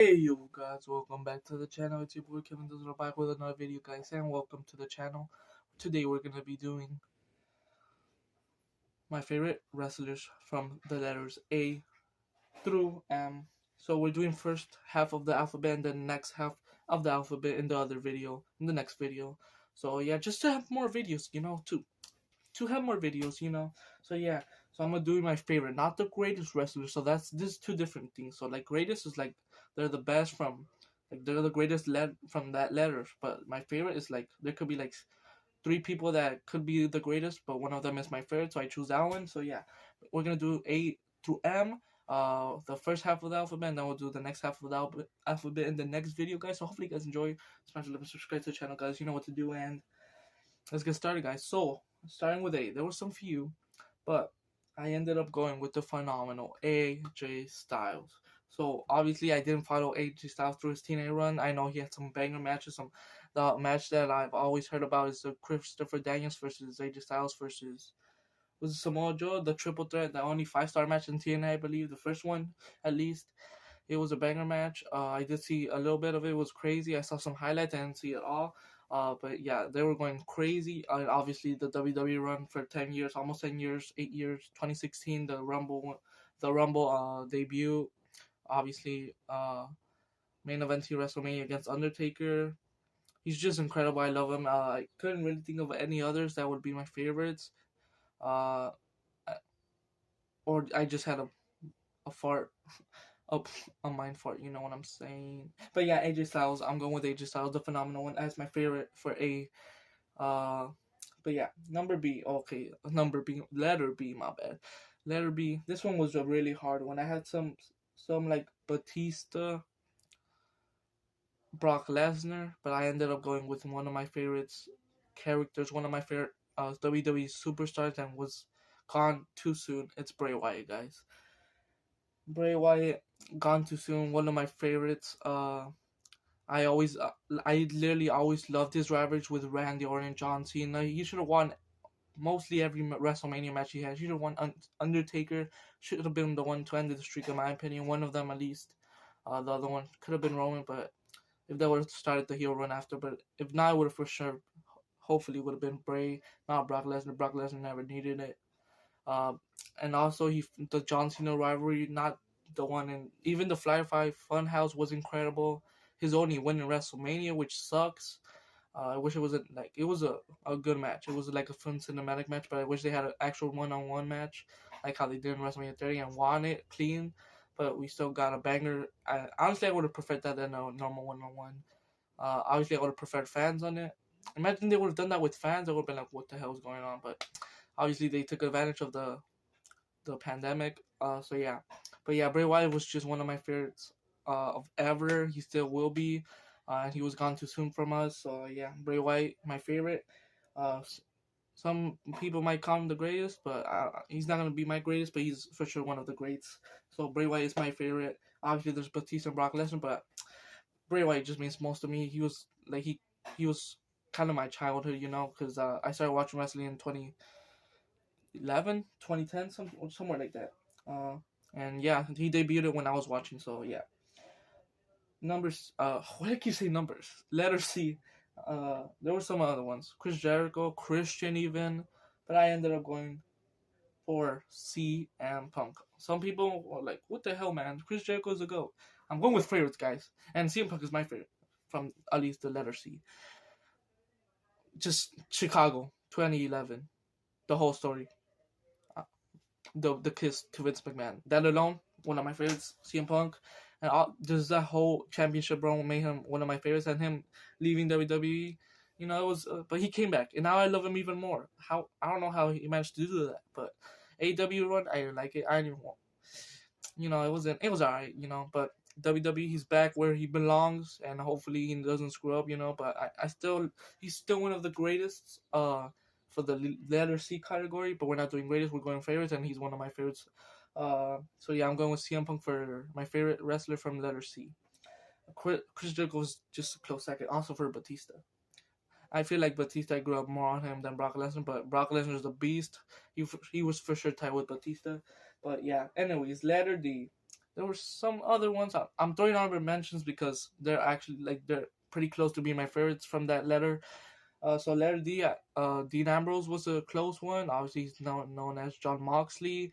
Hey yo guys, welcome back to the channel. It's your boy Kevin Dizzle back with another video guys, and welcome to the channel. Today we're gonna be doing my favorite wrestlers from the letters A through M. So we're doing first half of the alphabet and then next half of the alphabet in the other video, in the next video. So yeah, just to have more videos, to have more videos, So yeah, so I'm gonna do my favorite, not the greatest wrestler. So this is two different things. So like greatest is like they're the best from, like they're the greatest from that letter. But my favorite is like there could be like three people that could be the greatest, but one of them is my favorite, so I choose that one. So yeah, we're gonna do A through M. The first half of the alphabet, and then we'll do the next half of the alphabet in the next video, guys. So hopefully you guys enjoy. Smash the like and subscribe to the channel, guys. You know what to do, and let's get started, guys. So starting with A, there were some few, but I ended up going with the phenomenal AJ Styles. So obviously I didn't follow AJ Styles through his TNA run. I know he had some banger matches. The match that I've always heard about is the Christopher Daniels versus AJ Styles versus was it Samoa Joe, the triple threat, the only 5-star match in TNA, I believe, the first one at least. It was a banger match. I did see a little bit of it. It was crazy. I saw some highlights. I didn't see it all. But yeah, they were going crazy. Obviously, the WWE run for 10 years, almost 10 years, 8 years. 2016, the Rumble debut. Obviously, main event to WrestleMania against Undertaker. He's just incredible. I love him. I couldn't really think of any others that would be my favorites. Uh, or I just had a fart. Up a mind fart, you know what I'm saying. But yeah, AJ Styles, I'm going with AJ Styles, the phenomenal one, as my favorite for A. Uh, but yeah, number B. Okay, number B, letter B. My bad, letter B. This one was a really hard one. I had some like Batista, Brock Lesnar, but I ended up going with one of my favorites characters, one of my favorite WWE superstars, and was gone too soon. It's Bray Wyatt, guys. Bray Wyatt gone too soon. One of my favorites. I literally always loved his rivalry with Randy Orton, John Cena. He should have won mostly every WrestleMania match he had. He should have won. Undertaker should have been the one to end the streak, in my opinion. One of them at least. The other one could have been Roman, but if they would have started the heel run after, but if not, it would have for sure, hopefully, would have been Bray, not Brock Lesnar. Brock Lesnar never needed it. Uh, and also the John Cena rivalry, not the one in even the Firefly Funhouse was incredible. His only win in WrestleMania, which sucks. I wish it wasn't like it was a good match. It was like a fun cinematic match, but I wish they had an actual one-on-one match, like how they did in WrestleMania 30 and won it clean. But we still got a banger. Honestly, I would have preferred that than a normal one-on-one. Obviously, I would have preferred fans on it. Imagine they would have done that with fans. I would have been like, "What the hell is going on?" But obviously, they took advantage of the pandemic. So yeah, but yeah, Bray Wyatt was just one of my favorites of ever. He still will be. He was gone too soon from us. So yeah, Bray Wyatt, my favorite. Uh, some people might call him the greatest, but he's not gonna be my greatest. But he's for sure one of the greats. So Bray Wyatt is my favorite. Obviously, there's Batista and Brock Lesnar, but Bray Wyatt just means most to me. He was like he was kind of my childhood, because I started watching wrestling in 2011, 2010, somewhere like that. And yeah, he debuted when I was watching. So yeah, numbers. Why do I keep saying numbers? Letter C. There were some other ones. Chris Jericho, Christian even, but I ended up going for CM Punk. Some people were like, "What the hell, man? Chris Jericho is a goat." I'm going with favorites, guys, and CM Punk is my favorite from at least the letter C. Just Chicago, 2011, the whole story. The kiss to Vince McMahon. That alone, one of my favorites. CM Punk, and there's that whole championship run made him one of my favorites, and him leaving WWE. It was, but he came back, and now I love him even more. How I don't know how he managed to do that, but AEW run, I didn't like it. I didn't want, it was alright, but WWE, he's back where he belongs, and hopefully he doesn't screw up, But he's still one of the greatest. For the letter C category, but we're not doing greatest. We're going favorites, and he's one of my favorites. So yeah, I'm going with CM Punk for my favorite wrestler from letter C. Chris Jericho was just a close second, also for Batista. I feel like Batista, I grew up more on him than Brock Lesnar, but Brock Lesnar is the beast. He was for sure tied with Batista. But yeah, anyways, letter D. There were some other ones. I'm throwing honorable mentions because they're actually like they're pretty close to being my favorites from that letter. So letter D, Dean Ambrose was a close one. Obviously, he's known as John Moxley.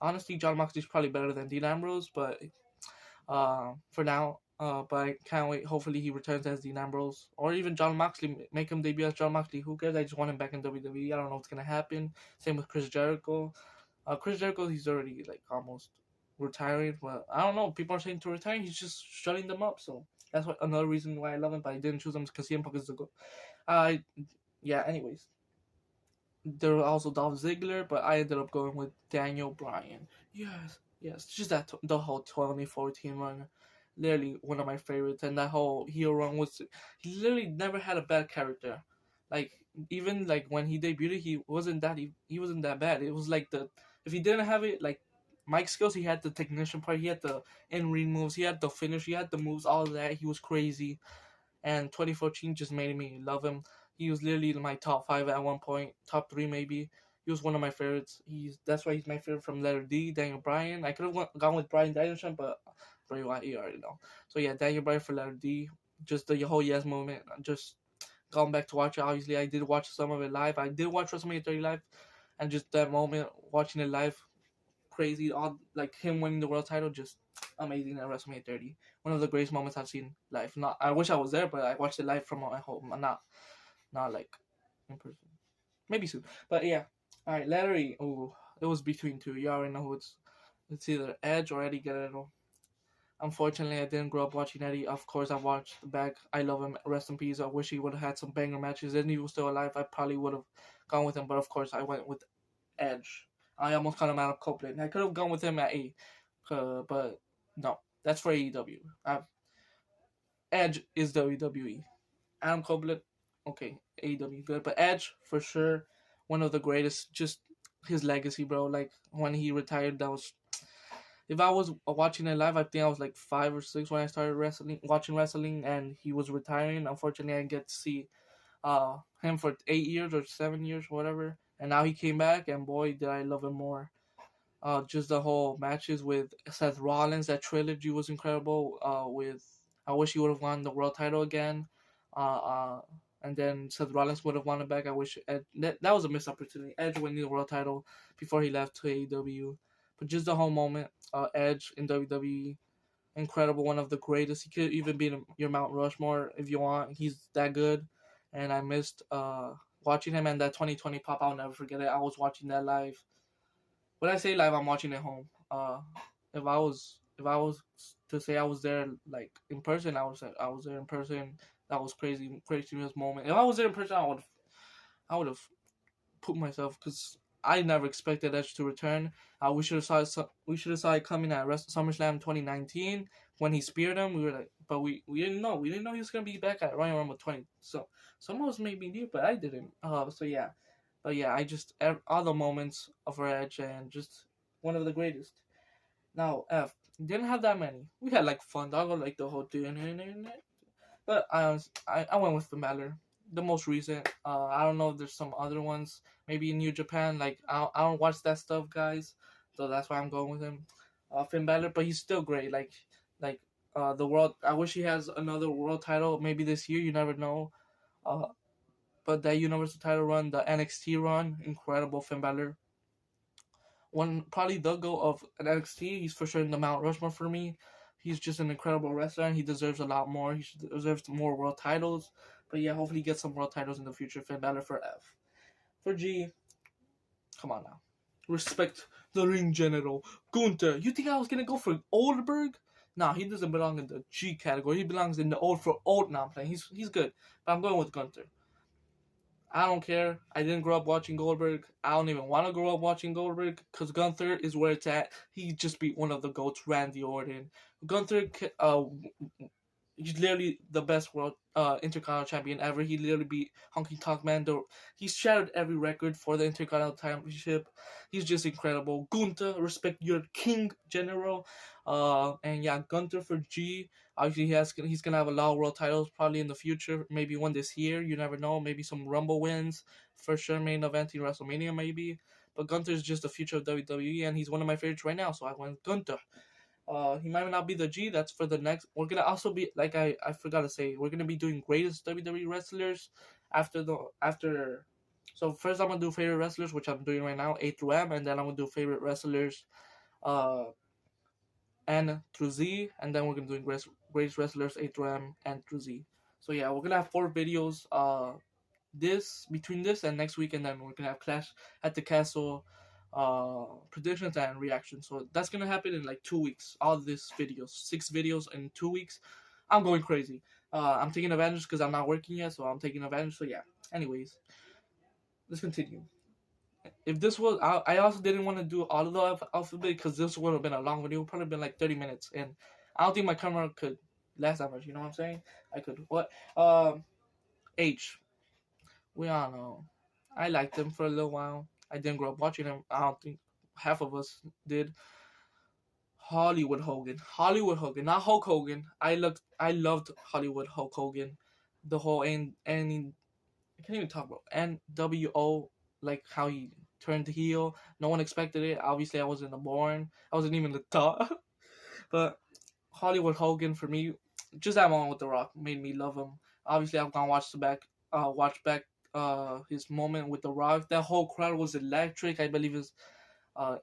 Honestly, John Moxley's probably better than Dean Ambrose, but for now. But I can't wait. Hopefully, he returns as Dean Ambrose or even John Moxley. Make him debut as John Moxley. Who cares? I just want him back in WWE. I don't know what's gonna happen. Same with Chris Jericho. Chris Jericho, he's already like almost retiring. But I don't know. People are saying to retire. He's just shutting them up. So that's what another reason why I love him. But I didn't choose him because CM Punk is the go. Uh, yeah. Anyways, there were also Dolph Ziggler, but I ended up going with Daniel Bryan. Yes, just that the whole 2014 run, literally one of my favorites, and that whole heel run was he literally never had a bad character, like even like when he debuted, he wasn't that bad. It was like the if he didn't have it like Mike skills, he had the technician part, he had the in ring moves, he had the finish, he had the moves, all of that. He was crazy, and 2014 just made me love him. He was literally in my top five at one point, top three maybe. He was one of my favorites. That's why he's my favorite from letter D. Daniel Bryan. I could have gone with Bryan Danielson, but Bray Wyatt, you already know. So yeah, Daniel Bryan for letter D. Just the whole yes moment. Just going back to watch it. Obviously, I did watch some of it live. I did watch WrestleMania 30 live, and just that moment watching it live, crazy. All like him winning the world title, just amazing at WrestleMania 30. One of the greatest moments I've seen live. Not, I wish I was there, but I watched it live from my home. Not like in person. Maybe soon, but yeah. All right, letter E. Oh, it was between two. You already know who it's. It's either Edge or Eddie Guerrero. Unfortunately, I didn't grow up watching Eddie. Of course, I watched the back. I love him. Rest in peace. I wish he would have had some banger matches. And he was still alive, I probably would have gone with him. But of course, I went with Edge. I almost cut him out of Copeland. I could have gone with him at A, but no, that's for AEW. Edge is WWE. Adam Copeland, okay, AEW good, but Edge for sure, one of the greatest. Just his legacy, bro. Like when he retired, that was. If I was watching it live, I think I was like 5 or 6 when I started watching wrestling, and he was retiring. Unfortunately, I didn't get to see him for 8 years or 7 years, whatever. And now he came back, and boy, did I love him more. Just the whole matches with Seth Rollins, that trilogy was incredible. With I wish he would have won the world title again. Uh, uh, and then Seth Rollins would have won it back. I wish that was a missed opportunity. Edge winning the world title before he left to AEW. But just the whole moment, Edge in WWE, incredible, one of the greatest. He could even be in your Mount Rushmore if you want. He's that good. And I missed watching him, and that 2020 pop. I'll never forget it. I was watching that live. When I say live, I'm watching at home. If I was to say I was there like in person, I was there in person. That was crazy, craziest moment. If I was there in person, I would have put myself because I never expected Edge to return. We should have saw it coming at SummerSlam 2019 when he speared him. We were like, but we didn't know. We didn't know he was gonna be back at Royal Rumble 20. So some of us maybe knew, but I didn't. So yeah, but yeah, I just all the moments of our Edge and just one of the greatest. Now F didn't have that many. We had like fun. I got like the whole thing, but I went with the Balor, the most recent. I don't know if there's some other ones. Maybe in New Japan. Like I don't watch that stuff, guys. So that's why I'm going with him. Finn Balor, but he's still great. Like the world. I wish he has another world title. Maybe this year. You never know. Uh, but that Universal title run, the NXT run, incredible. Finn Balor. One probably the go of an NXT. He's for sure in the Mount Rushmore for me. He's just an incredible wrestler, and he deserves a lot more. He deserves more world titles. But yeah, hopefully he gets some world titles in the future. Finn Balor for F. For G, come on now. Respect the ring general. Gunther. You think I was gonna go for Oldberg? Nah, he doesn't belong in the G category. He belongs in the old for old. Now I'm playing. He's good. But I'm going with Gunther. I don't care. I didn't grow up watching Goldberg. I don't even want to grow up watching Goldberg because Gunther is where it's at. He just beat one of the GOATs, Randy Orton. Gunther, he's literally the best world Intercontinental champion ever. He literally beat Honky Tonk Man. He's shattered every record for the Intercontinental Championship. He's just incredible. Gunther, respect your king general. And yeah, Gunther for G. Obviously, he's gonna have a lot of world titles probably in the future. Maybe one this year. You never know. Maybe some Rumble wins for sure. Main event in WrestleMania maybe. But Gunther is just the future of WWE, and he's one of my favorites right now. So I went Gunther. He might not be the G. That's for the next. We're gonna also be like I forgot to say. We're gonna be doing greatest WWE wrestlers after. So first I'm gonna do favorite wrestlers, which I'm doing right now, A through M, and then I'm gonna do favorite wrestlers, uh, N through Z, and then we're gonna do greatest wrestlers A through M, N through Z. So yeah, we're gonna have 4 videos. This between this and next week, and then we're gonna have Clash at the Castle, predictions and reactions. So that's gonna happen in like 2 weeks. All this videos, 6 videos in 2 weeks. I'm going crazy. I'm taking advantage because I'm not working yet, so I'm taking advantage. So yeah. Anyways, let's continue. If this was, I also didn't want to do all of the alphabet because this would have been a long video. Probably been like 30 minutes, and I don't think my camera could last that much. You know what I'm saying? I could. What? H. We all know. I liked him for a little while. I didn't grow up watching him. I don't think half of us did. Hollywood Hogan. Hollywood Hogan. Not Hulk Hogan. I loved Hollywood Hulk Hogan. The whole I can't even talk about NWO, like how he turned heel. No one expected it. Obviously I wasn't born. I wasn't even the thought. But Hollywood Hogan for me, just that moment with The Rock made me love him. Obviously I've gone watch back his moment with The Rock. That whole crowd was electric. I believe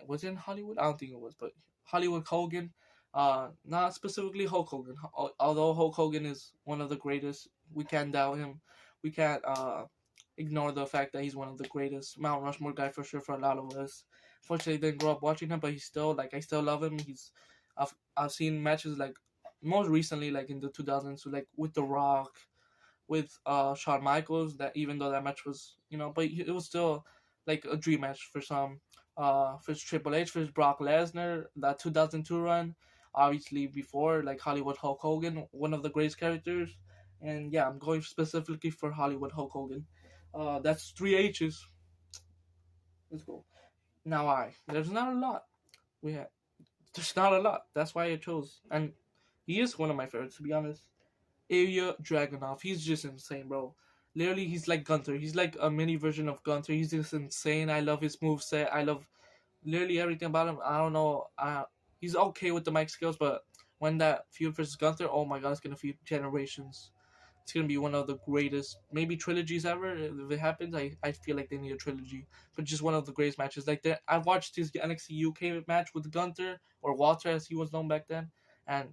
was it in Hollywood? I don't think it was, but Hollywood Hogan. Not specifically Hulk Hogan. Although Hulk Hogan is one of the greatest, we can't doubt him. We can't ignore the fact that he's one of the greatest Mount Rushmore guy for sure for a lot of us. Fortunately, didn't grow up watching him, but he's still I still love him. I've seen matches like most recently like in the 2000s, so like with The Rock, with Shawn Michaels. That even though that match was but it was still like a dream match for some. For Triple H, for Brock Lesnar, that 2002 run. Obviously before like Hollywood Hulk Hogan, one of the greatest characters. And yeah, I'm going specifically for Hollywood Hulk Hogan. That's 3 H's. Let's go. Now there's not a lot. We have there's not a lot. That's why I chose, and he is one of my favorites to be honest. Ilya Dragunov. He's just insane, bro. Literally, he's like Gunther. He's like a mini version of Gunther. He's just insane. I love his moveset. I love literally everything about him. I don't know. He's okay with the mic skills, but when that feud versus Gunther, oh my god, it's gonna feud generations. It's gonna be one of the greatest, maybe trilogies ever. If it happens, I feel like they need a trilogy. But just one of the greatest matches. Like that, I watched his NXT UK match with Gunther or Walter, as he was known back then, and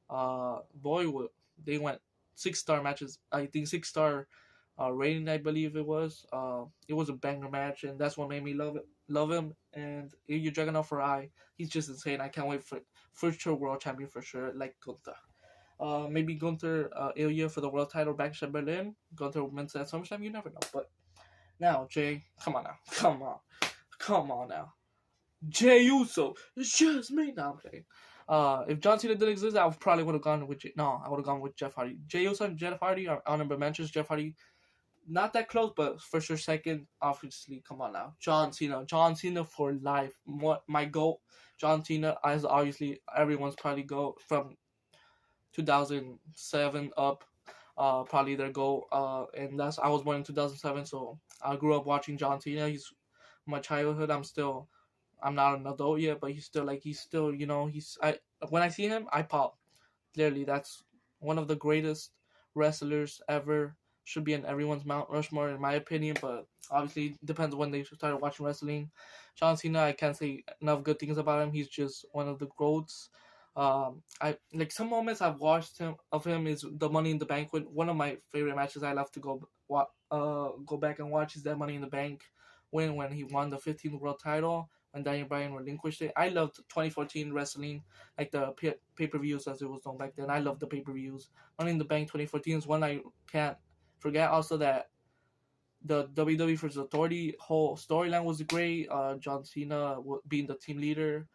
boy, they went 6-star matches. I think 6-star rating, I believe it was. It was a banger match, and that's what made me love him. And Ilya Dragunov for he's just insane. I can't wait for sure world champion for sure, like Gunther. Maybe Gunther Ilya for the world title back at Berlin. Gunther wins at SummerSlam. You never know. But now Jay, come on now. Jay Uso, it's just me. Now I'm playing. If John Cena didn't exist, I probably would have gone with I would have gone with Jeff Hardy. Jay Uso and Jeff Hardy are honorable mentions. Jeff Hardy, not that close, but for sure second. Obviously, come on now, John Cena for life. What my goal, John Cena, as obviously everyone's probably go from 2007 up. Probably their goal. And I was born in 2007, so I grew up watching John Cena. He's my childhood. I'm not an adult yet, but he's still when I see him, I pop. Clearly, that's one of the greatest wrestlers ever. Should be in everyone's Mount Rushmore, in my opinion, but obviously it depends when they started watching wrestling. John Cena, I can't say enough good things about him. He's just one of the GOATs. I like some moments I've watched of him is the Money in the Bank. One of my favorite matches I love to go back and watch is that Money in the Bank win when he won the 15th world title. When Daniel Bryan relinquished it. I loved 2014 wrestling, like the pay-per-views as it was known back then. I loved the pay-per-views. Money in the Bank 2014 is one I can't forget. Also that the WWE vs. Authority whole storyline was great. John Cena being the team leader.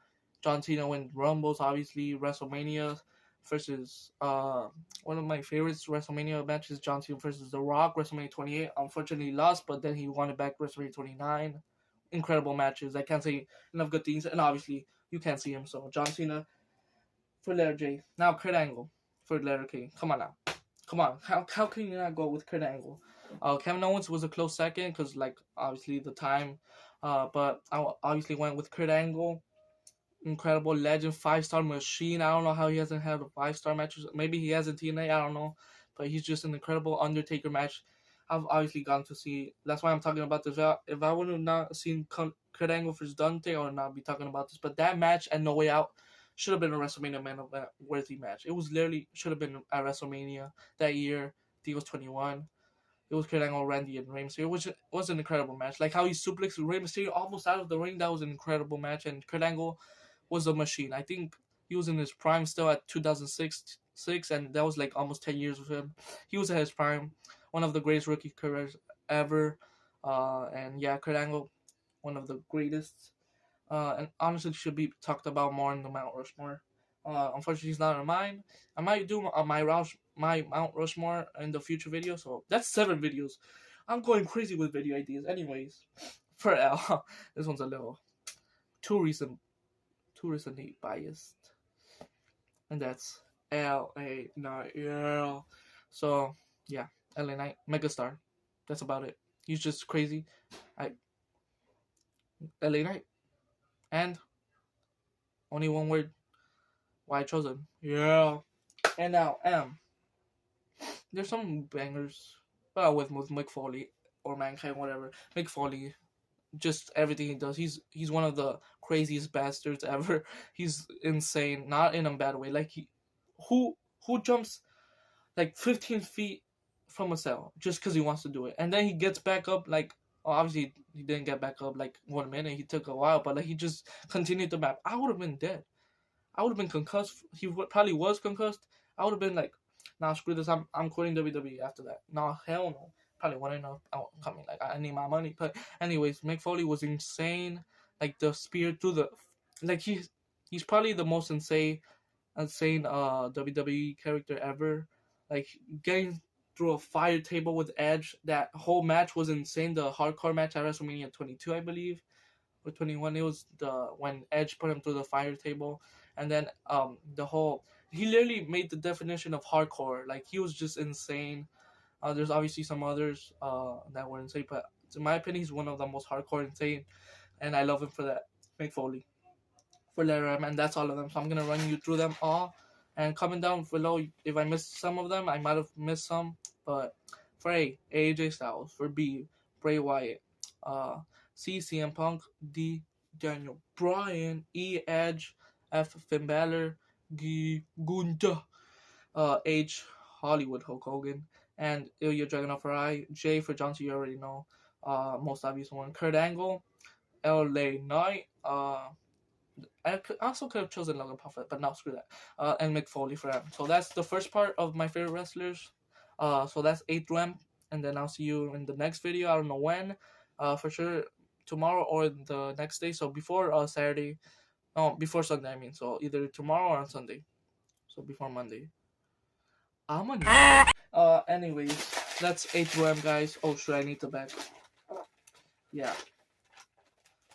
John Cena win Rumbles, obviously. WrestleMania versus one of my favorites WrestleMania matches, John Cena versus The Rock, WrestleMania 28. Unfortunately lost, but then he won it back WrestleMania 29. Incredible matches. I can't say enough good things, and obviously you can't see him. So John Cena for letter J. Now Kurt Angle for letter K. Come on now, come on. How can you not go with Kurt Angle? Kevin Owens was a close second because obviously the time, but I obviously went with Kurt Angle. incredible legend, 5-star machine. I don't know how he hasn't had a 5-star match. Maybe he has in TNA. I don't know, but he's just an incredible Undertaker match. I've obviously gone to see. That's why I'm talking about this. If I would have not seen Kurt Angle versus Dante, I would not be talking about this. But that match and No Way Out should have been a WrestleMania main event worthy match. It was literally should have been at WrestleMania that year. I think it was 21. It was Kurt Angle, Randy, and Rey Mysterio, which was an incredible match. Like how he suplexed Rey Mysterio almost out of the ring. That was an incredible match. And Kurt Angle was a machine. I think he was in his prime still at 2006, and that was like almost 10 years with him. He was at his prime. One of the greatest rookie careers ever. And yeah, Kurt Angle, one of the greatest. And honestly should be talked about more in the Mount Rushmore. Unfortunately, he's not on mine. I might do my Mount Rushmore in the future video. So that's 7 videos. I'm going crazy with video ideas. Anyways, for L, this one's a little too recently biased, and that's LA Knight. Yeah. So yeah, LA Knight, megastar. That's about it. He's just crazy. LA Knight, and only one word. Why I chose him. Yeah. And now there's some bangers, but with Mick Foley or Mankind, whatever. Mick Foley, just everything he does. He's one of the craziest bastards ever. He's insane, not in a bad way. Like who jumps like 15 feet from a cell just because he wants to do it, and then he gets back up. Like obviously he didn't get back up like 1 minute. He took a while, but like he just continued the map. I would have been dead. I would have been concussed. He probably was concussed. I would have been like, nah, screw this. I'm quitting WWE after that. Nah, hell no. Probably wouldn't have coming. Like I need my money. But anyways, Mick Foley was insane. Like the spear through the, like he's probably the most insane WWE character ever. Like getting through a fire table with Edge. That whole match was insane. The hardcore match at WrestleMania 22, I believe, or 21. It was when Edge put him through the fire table. And then the whole, he literally made the definition of hardcore. Like he was just insane. There's obviously some others that were insane, but in my opinion, he's one of the most hardcore insane, and I love him for that. Mick Foley, for Laram, and that's all of them. So I'm gonna run you through them all, and comment down below if I missed some of them. I might have missed some, but for A, AJ Styles. For B, Bray Wyatt. C, CM Punk. D, Daniel Bryan. E, Edge. F, Finn Balor. G, Gunther. H, Hollywood Hulk Hogan. And Ilya Dragunov for I. J for John Cena, you already know. Most obvious one. Kurt Angle. LA Knight. I also could have chosen Logan Paul, but no, screw that. And Mick Foley for him. So that's the first part of my favorite wrestlers. So that's 8 through M. And then I'll see you in the next video. I don't know when. For sure tomorrow or the next day. So before Saturday. No, before Sunday, I mean. So either tomorrow or on Sunday. So before Monday. I'm on. Anyways, that's 8 through M, guys. Oh, sure, I need the back. Yeah.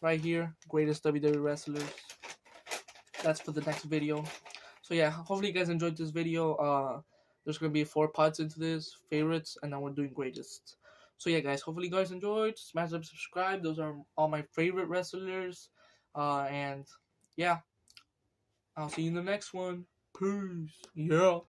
Right here, greatest WWE wrestlers. That's for the next video. So yeah, hopefully you guys enjoyed this video. There's gonna be 4 parts into this, favorites, and then we're doing greatest. So yeah, guys, hopefully you guys enjoyed. Smash up, subscribe. Those are all my favorite wrestlers. And yeah, I'll see you in the next one. Peace. Yeah.